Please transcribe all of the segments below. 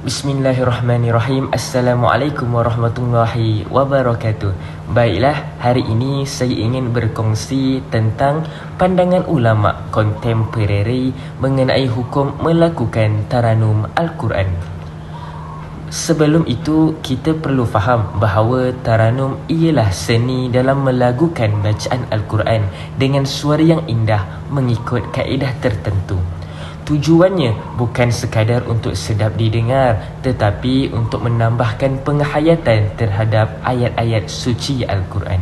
Bismillahirrahmanirrahim. Assalamualaikum warahmatullahi wabarakatuh. Baiklah, hari ini saya ingin berkongsi tentang pandangan ulama kontemporari mengenai hukum melakukan taranum Al-Quran. Sebelum itu, kita perlu faham bahawa taranum ialah seni dalam melagukan bacaan Al-Quran dengan suara yang indah mengikut kaedah tertentu. Tujuannya bukan sekadar untuk sedap didengar, tetapi untuk menambahkan penghayatan terhadap ayat-ayat suci Al-Quran.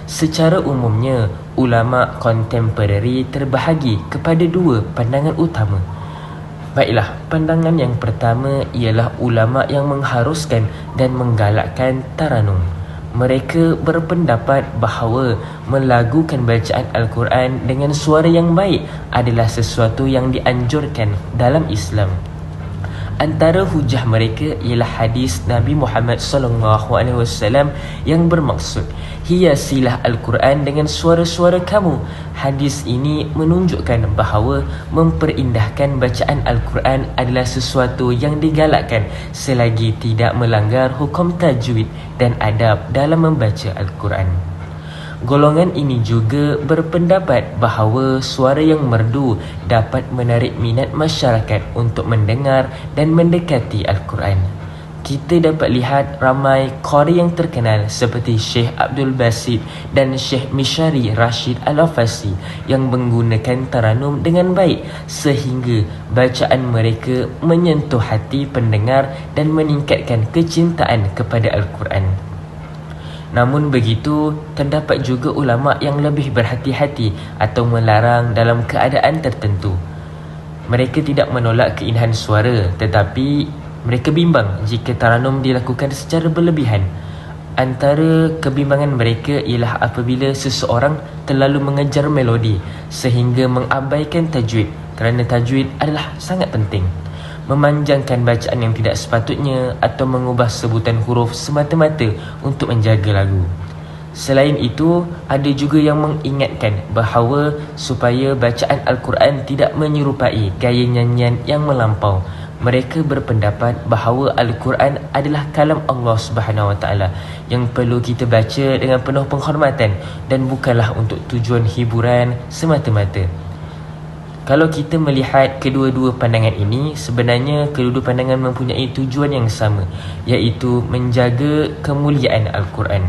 Secara umumnya, ulama kontemporari terbahagi kepada dua pandangan utama. Baiklah, pandangan yang pertama ialah ulama yang mengharuskan dan menggalakkan taranum. Mereka berpendapat bahawa melagukan bacaan Al-Quran dengan suara yang baik adalah sesuatu yang dianjurkan dalam Islam. Antara hujah mereka ialah hadis Nabi Muhammad SAW yang bermaksud, hiasilah Al-Quran dengan suara-suara kamu. Hadis ini menunjukkan bahawa memperindahkan bacaan Al-Quran adalah sesuatu yang digalakkan selagi tidak melanggar hukum tajwid dan adab dalam membaca Al-Quran. Golongan ini juga berpendapat bahawa suara yang merdu dapat menarik minat masyarakat untuk mendengar dan mendekati Al-Quran. Kita dapat lihat ramai qari yang terkenal seperti Syekh Abdul Basit dan Syekh Mishari Rashid Al-Afasi yang menggunakan taranum dengan baik sehingga bacaan mereka menyentuh hati pendengar dan meningkatkan kecintaan kepada Al-Quran. Namun begitu, terdapat juga ulama yang lebih berhati-hati atau melarang dalam keadaan tertentu. Mereka tidak menolak keindahan suara, tetapi mereka bimbang jika taranum dilakukan secara berlebihan. Antara kebimbangan mereka ialah apabila seseorang terlalu mengejar melodi sehingga mengabaikan tajwid, kerana tajwid adalah sangat penting. Memanjangkan bacaan yang tidak sepatutnya atau mengubah sebutan huruf semata-mata untuk menjaga lagu. Selain itu, ada juga yang mengingatkan bahawa supaya bacaan Al-Quran tidak menyerupai gaya nyanyian yang melampau. Mereka berpendapat bahawa Al-Quran adalah kalam Allah SWT yang perlu kita baca dengan penuh penghormatan dan bukanlah untuk tujuan hiburan semata-mata. Kalau kita melihat kedua-dua pandangan ini, sebenarnya kedua-dua pandangan mempunyai tujuan yang sama, iaitu menjaga kemuliaan Al-Quran.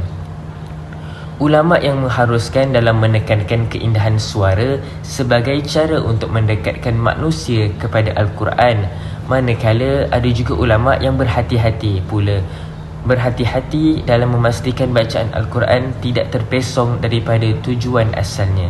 Ulama yang mengharuskan dalam menekankan keindahan suara sebagai cara untuk mendekatkan manusia kepada Al-Quran, manakala ada juga ulama yang berhati-hati pula. Berhati-hati dalam memastikan bacaan Al-Quran tidak terpesong daripada tujuan asalnya.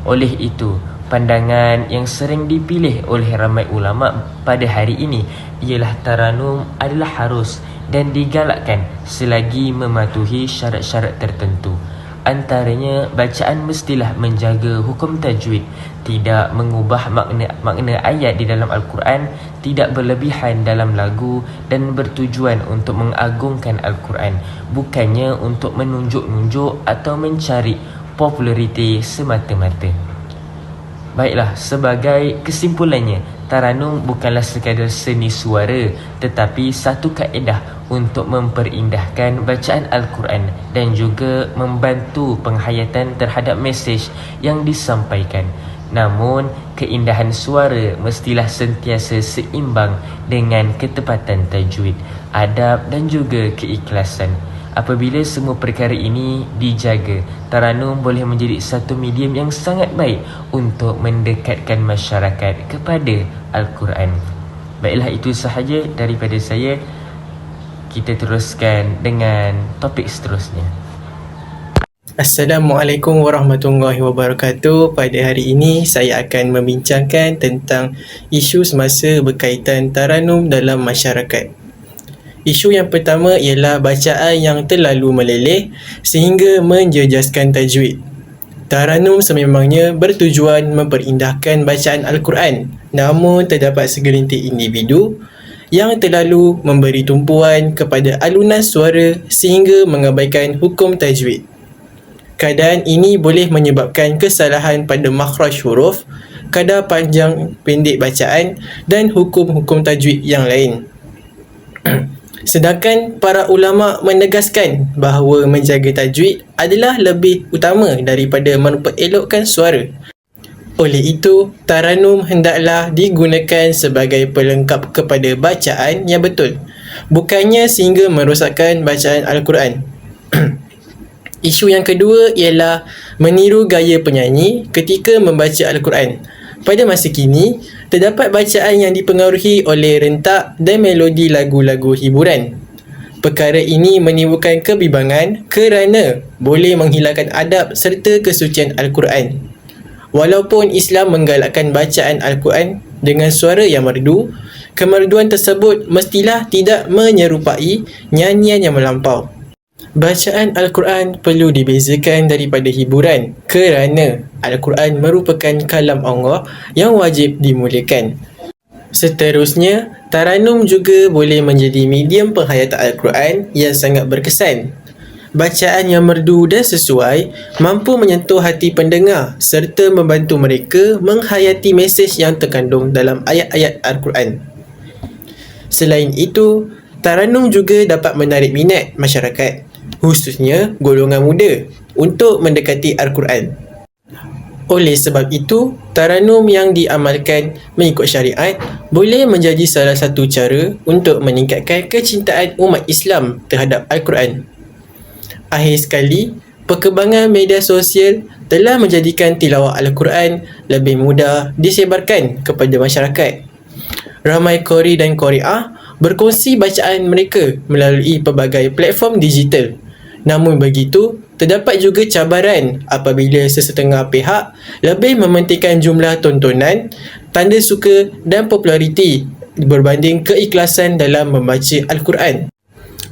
Oleh itu, pandangan yang sering dipilih oleh ramai ulama pada hari ini ialah taranum adalah harus dan digalakkan selagi mematuhi syarat-syarat tertentu. Antaranya, bacaan mestilah menjaga hukum tajwid, tidak mengubah makna ayat di dalam Al-Quran, tidak berlebihan dalam lagu dan bertujuan untuk mengagungkan Al-Quran, bukannya untuk menunjuk-nunjuk atau mencari populariti semata-mata. Baiklah, sebagai kesimpulannya, taranum bukanlah sekadar seni suara, tetapi satu kaedah untuk memperindahkan bacaan Al-Quran dan juga membantu penghayatan terhadap mesej yang disampaikan. Namun, keindahan suara mestilah sentiasa seimbang dengan ketepatan tajwid, adab dan juga keikhlasan. Apabila semua perkara ini dijaga, taranum boleh menjadi satu medium yang sangat baik untuk mendekatkan masyarakat kepada Al-Quran. Baiklah, itu sahaja daripada saya. Kita teruskan dengan topik seterusnya. Assalamualaikum warahmatullahi wabarakatuh. Pada hari ini saya akan membincangkan tentang isu semasa berkaitan taranum dalam masyarakat. Isu yang pertama ialah bacaan yang terlalu meleleh sehingga menjejaskan tajwid. Taranum sememangnya bertujuan memperindahkan bacaan Al-Quran, namun terdapat segelintir individu yang terlalu memberi tumpuan kepada alunan suara sehingga mengabaikan hukum tajwid. Keadaan ini boleh menyebabkan kesalahan pada makhraj huruf, kadar panjang pendek bacaan dan hukum-hukum tajwid yang lain. Sedangkan para ulama menegaskan bahawa menjaga tajwid adalah lebih utama daripada memperelokkan suara. Oleh itu, taranum hendaklah digunakan sebagai pelengkap kepada bacaan yang betul, bukannya sehingga merosakkan bacaan Al-Quran. Isu yang kedua ialah meniru gaya penyanyi ketika membaca Al-Quran. Pada masa kini, terdapat bacaan yang dipengaruhi oleh rentak dan melodi lagu-lagu hiburan. Perkara ini menimbulkan kebimbangan kerana boleh menghilangkan adab serta kesucian Al-Quran. Walaupun Islam menggalakkan bacaan Al-Quran dengan suara yang merdu, kemerduan tersebut mestilah tidak menyerupai nyanyian yang melampau. Bacaan Al-Quran perlu dibezakan daripada hiburan kerana Al-Quran merupakan kalam Allah yang wajib dimuliakan. Seterusnya, taranum juga boleh menjadi medium penghayatan Al-Quran yang sangat berkesan. Bacaan yang merdu dan sesuai mampu menyentuh hati pendengar serta membantu mereka menghayati mesej yang terkandung dalam ayat-ayat Al-Quran. Selain itu, taranum juga dapat menarik minat masyarakat, khususnya golongan muda, untuk mendekati Al-Quran. Oleh sebab itu, taranum yang diamalkan mengikut syariat boleh menjadi salah satu cara untuk meningkatkan kecintaan umat Islam terhadap Al-Quran. Akhir sekali, perkembangan media sosial telah menjadikan tilawah Al-Quran lebih mudah disebarkan kepada masyarakat. Ramai qari dan qari'ah berkongsi bacaan mereka melalui pelbagai platform digital. Namun begitu, terdapat juga cabaran apabila sesetengah pihak lebih mementingkan jumlah tontonan, tanda suka dan populariti berbanding keikhlasan dalam membaca Al-Quran.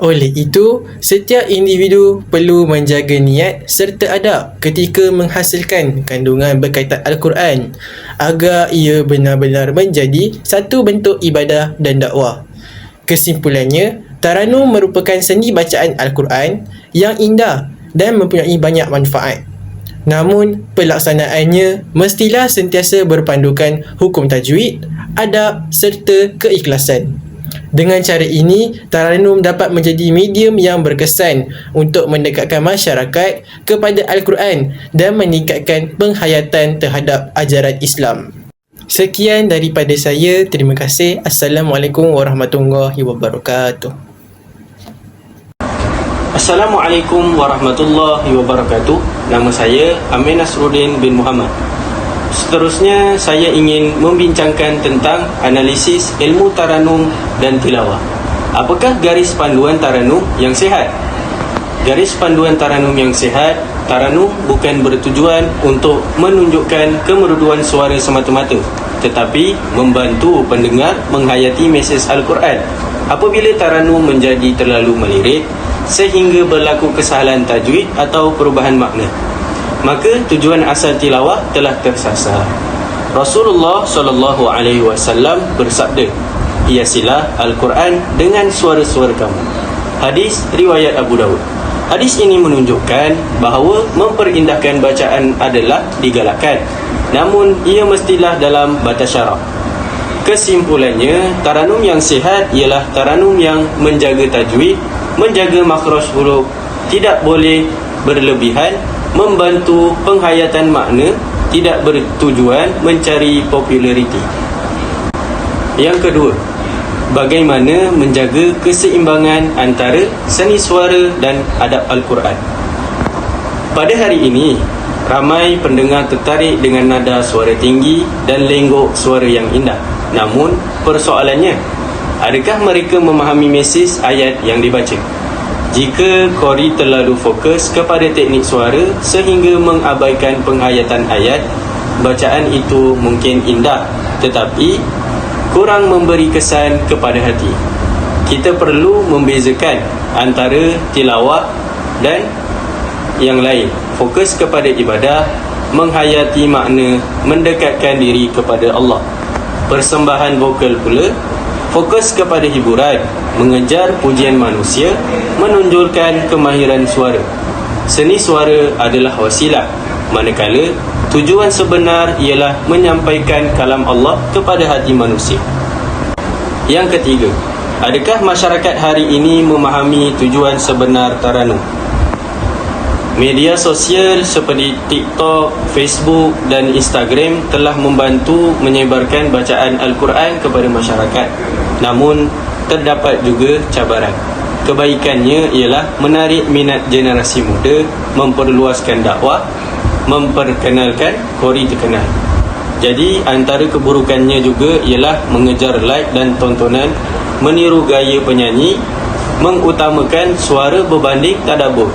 Oleh itu, setiap individu perlu menjaga niat serta adab ketika menghasilkan kandungan berkaitan Al-Quran agar ia benar-benar menjadi satu bentuk ibadah dan dakwah. Kesimpulannya, taranum merupakan seni bacaan Al-Quran yang indah dan mempunyai banyak manfaat. Namun, pelaksanaannya mestilah sentiasa berpandukan hukum tajwid, adab serta keikhlasan. Dengan cara ini, taranum dapat menjadi medium yang berkesan untuk mendekatkan masyarakat kepada Al-Quran dan meningkatkan penghayatan terhadap ajaran Islam. Sekian daripada saya. Terima kasih. Assalamualaikum warahmatullahi wabarakatuh. Assalamualaikum warahmatullahi wabarakatuh. Nama saya Amin Nasruddin bin Muhammad. Seterusnya, saya ingin membincangkan tentang analisis ilmu taranum dan tilawah. Apakah garis panduan taranum yang sihat? Garis panduan taranum yang sihat, taranum bukan bertujuan untuk menunjukkan kemerduan suara semata-mata, tetapi membantu pendengar menghayati mesej Al-Quran. Apabila taranum menjadi terlalu melirik sehingga berlaku kesalahan tajwid atau perubahan makna, maka tujuan asal tilawah telah tersasar. Rasulullah SAW bersabda, "Hiasilah Al-Quran dengan suara-suara kamu." Hadis riwayat Abu Dawud. Hadis ini menunjukkan bahawa memperindahkan bacaan adalah digalakkan, namun ia mestilah dalam batas syarak. Kesimpulannya, taranum yang sihat ialah taranum yang menjaga tajwid, menjaga makhraj huruf, tidak boleh berlebihan, membantu penghayatan makna, tidak bertujuan mencari populariti. Yang kedua, bagaimana menjaga keseimbangan antara seni suara dan adab Al-Quran. Pada hari ini, ramai pendengar tertarik dengan nada suara tinggi dan lenggok suara yang indah. Namun, persoalannya, adakah mereka memahami mesej ayat yang dibaca? Jika qari terlalu fokus kepada teknik suara sehingga mengabaikan penghayatan ayat, bacaan itu mungkin indah tetapi kurang memberi kesan kepada hati. Kita perlu membezakan antara tilawah dan yang lain. Fokus kepada ibadah, menghayati makna, mendekatkan diri kepada Allah. Persembahan vokal pula fokus kepada hiburan, mengejar pujian manusia, menonjolkan kemahiran suara. Seni suara adalah wasilah, manakala tujuan sebenar ialah menyampaikan kalam Allah kepada hati manusia. Yang ketiga, Adakah masyarakat hari ini memahami tujuan sebenar Taranum? Media sosial seperti TikTok, Facebook dan Instagram telah membantu menyebarkan bacaan Al-Quran kepada masyarakat. Namun, terdapat juga cabaran. Kebaikannya ialah menarik minat generasi muda, memperluaskan dakwah, memperkenalkan qori terkenal. Jadi, antara keburukannya juga ialah mengejar like dan tontonan, meniru gaya penyanyi, mengutamakan suara berbanding tadabbur.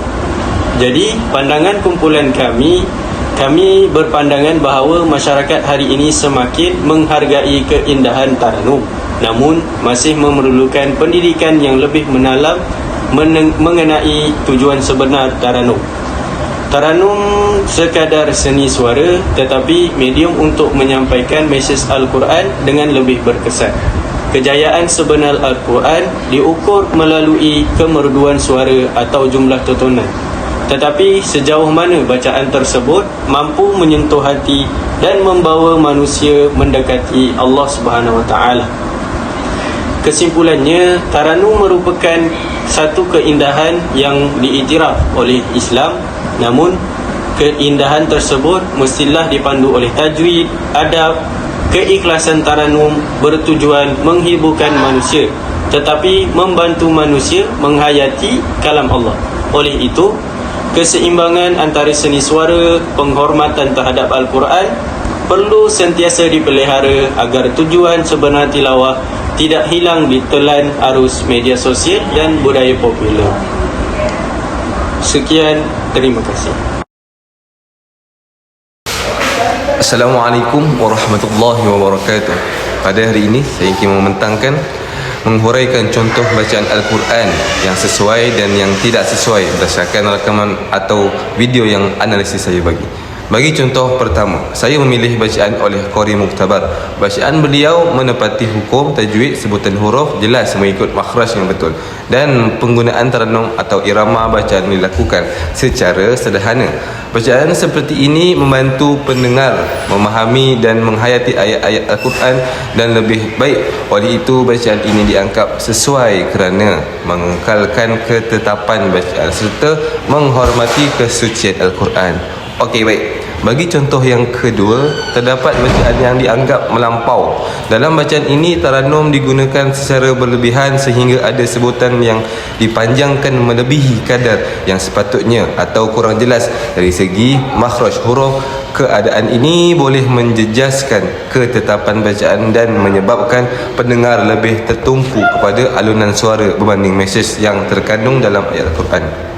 Jadi, pandangan kumpulan kami berpandangan bahawa masyarakat hari ini semakin menghargai keindahan Taranum, namun masih memerlukan pendidikan yang lebih mendalam mengenai tujuan sebenar Taranum. Taranum sekadar seni suara, tetapi medium untuk menyampaikan mesej Al-Quran dengan lebih berkesan. Kejayaan sebenar Al-Quran diukur melalui kemerduan suara atau jumlah tontonan. Tetapi sejauh mana bacaan tersebut mampu menyentuh hati dan membawa manusia mendekati Allah Subhanahu Wa Taala. Kesimpulannya, Taranum merupakan satu keindahan yang diiktiraf oleh Islam, namun keindahan tersebut mestilah dipandu oleh tajwid, adab. Keikhlasan Taranum bertujuan menghiburkan manusia, tetapi membantu manusia menghayati kalam Allah. Oleh itu, keseimbangan antara seni suara, penghormatan terhadap Al-Quran perlu sentiasa dipelihara agar tujuan sebenar tilawah tidak hilang ditelan arus media sosial dan budaya popular. Sekian, terima kasih. Assalamualaikum warahmatullahi wabarakatuh. Pada hari ini saya ingin membentangkan menghuraikan contoh bacaan Al-Quran yang sesuai dan yang tidak sesuai berdasarkan rakaman atau video yang analisis saya bagi. Bagi contoh pertama, saya memilih bacaan oleh Qori Muktabar. Bacaan beliau menepati hukum tajwid, sebutan huruf jelas mengikut makhraj yang betul, dan penggunaan taranum atau irama bacaan dilakukan secara sederhana. Bacaan seperti ini membantu pendengar memahami dan menghayati ayat-ayat Al-Quran dan lebih baik. Oleh itu, bacaan ini dianggap sesuai kerana mengekalkan ketetapan bacaan serta menghormati kesucian Al-Quran. Okey, baik. Bagi contoh yang kedua, terdapat bacaan yang dianggap melampau. Dalam bacaan ini, taranum digunakan secara berlebihan sehingga ada sebutan yang dipanjangkan melebihi kadar yang sepatutnya atau kurang jelas dari segi makhraj huruf. Keadaan ini boleh menjejaskan ketetapan bacaan dan menyebabkan pendengar lebih tertumpu kepada alunan suara berbanding mesej yang terkandung dalam ayat Al-Quran.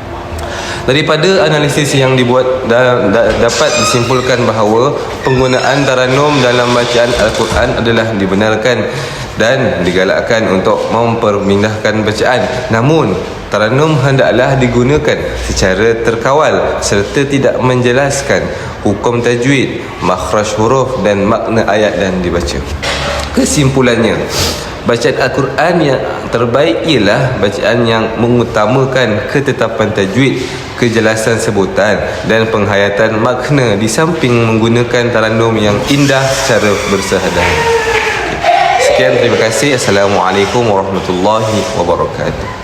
Daripada analisis yang dibuat dapat disimpulkan bahawa penggunaan taranum dalam bacaan Al-Quran adalah dibenarkan dan digalakkan untuk mempermindahkan bacaan. Namun, taranum hendaklah digunakan secara terkawal serta tidak menjelaskan hukum tajwid, makhraj huruf dan makna ayat yang dibaca. Kesimpulannya, bacaan Al-Quran yang terbaik ialah bacaan yang mengutamakan ketetapan tajwid, kejelasan sebutan dan penghayatan makna di samping menggunakan taranum yang indah secara bersahadat. Sekian, terima kasih. Assalamualaikum warahmatullahi wabarakatuh.